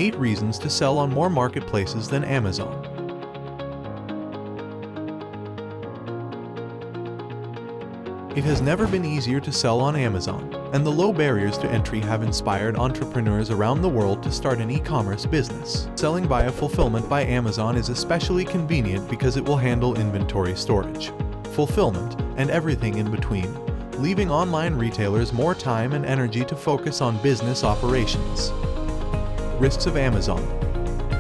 8 reasons to sell on more marketplaces than Amazon. It has never been easier to sell on Amazon, and the low barriers to entry have inspired entrepreneurs around the world to start an e-commerce business. Selling via fulfillment by Amazon is especially convenient because it will handle inventory storage, fulfillment, and everything in between, leaving online retailers more time and energy to focus on business operations. Risks of Amazon.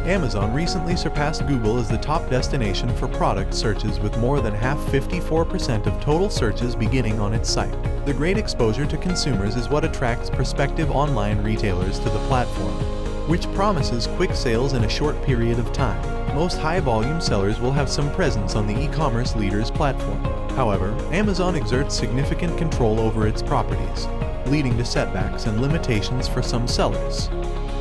Amazon recently surpassed Google as the top destination for product searches, with more than 54% of total searches beginning on its site. The great exposure to consumers is what attracts prospective online retailers to the platform, which promises quick sales in a short period of time. Most high-volume sellers will have some presence on the e-commerce leader's platform. However, Amazon exerts significant control over its properties, leading to setbacks and limitations for some sellers.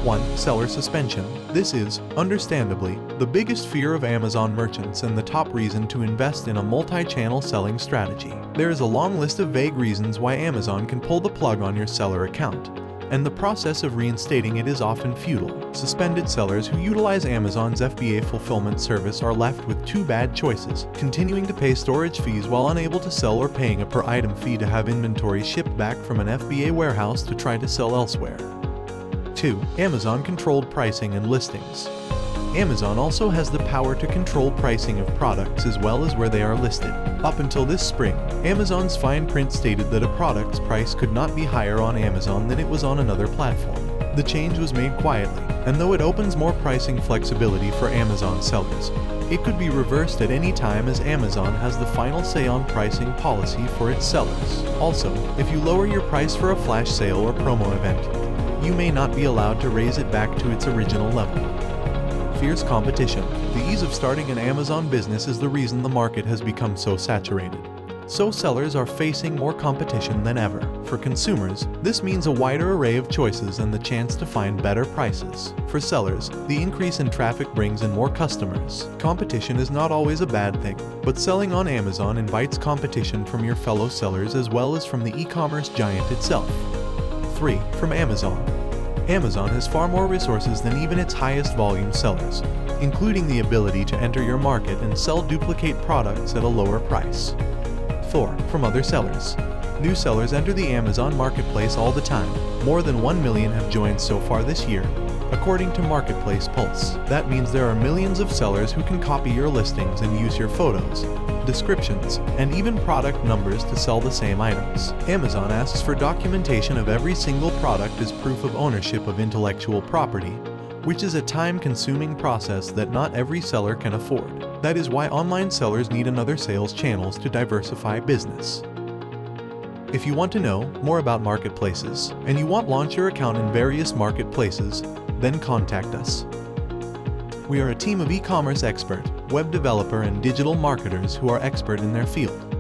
1. Seller suspension. This is, understandably, the biggest fear of Amazon merchants and the top reason to invest in a multi-channel selling strategy. There is a long list of vague reasons why Amazon can pull the plug on your seller account, and the process of reinstating it is often futile. Suspended sellers who utilize Amazon's FBA fulfillment service are left with two bad choices: continuing to pay storage fees while unable to sell, or paying a per-item fee to have inventory shipped back from an FBA warehouse to try to sell elsewhere. 2. Amazon-controlled pricing and listings. Amazon also has the power to control pricing of products as well as where they are listed. Up until this spring, Amazon's fine print stated that a product's price could not be higher on Amazon than it was on another platform. The change was made quietly, and though it opens more pricing flexibility for Amazon sellers, it could be reversed at any time, as Amazon has the final say on pricing policy for its sellers. Also, if you lower your price for a flash sale or promo event, you may not be allowed to raise it back to its original level. Fierce competition. The ease of starting an Amazon business is the reason the market has become so saturated. So sellers are facing more competition than ever. For consumers, this means a wider array of choices and the chance to find better prices. For sellers, the increase in traffic brings in more customers. Competition is not always a bad thing, but selling on Amazon invites competition from your fellow sellers as well as from the e-commerce giant itself. 3. From Amazon. Amazon has far more resources than even its highest volume sellers, including the ability to enter your market and sell duplicate products at a lower price. 4. From other sellers. New sellers enter the Amazon marketplace all the time. More than 1 million have joined so far this year, according to Marketplace Pulse. That means there are millions of sellers who can copy your listings and use your photos, descriptions, and even product numbers to sell the same items. Amazon asks for documentation of every single product as proof of ownership of intellectual property, which is a time-consuming process that not every seller can afford. That is why online sellers need another sales channels to diversify business. If you want to know more about marketplaces, and you want to launch your account in various marketplaces, then contact us. We are a team of e-commerce expert, web developer, and digital marketers who are expert in their field.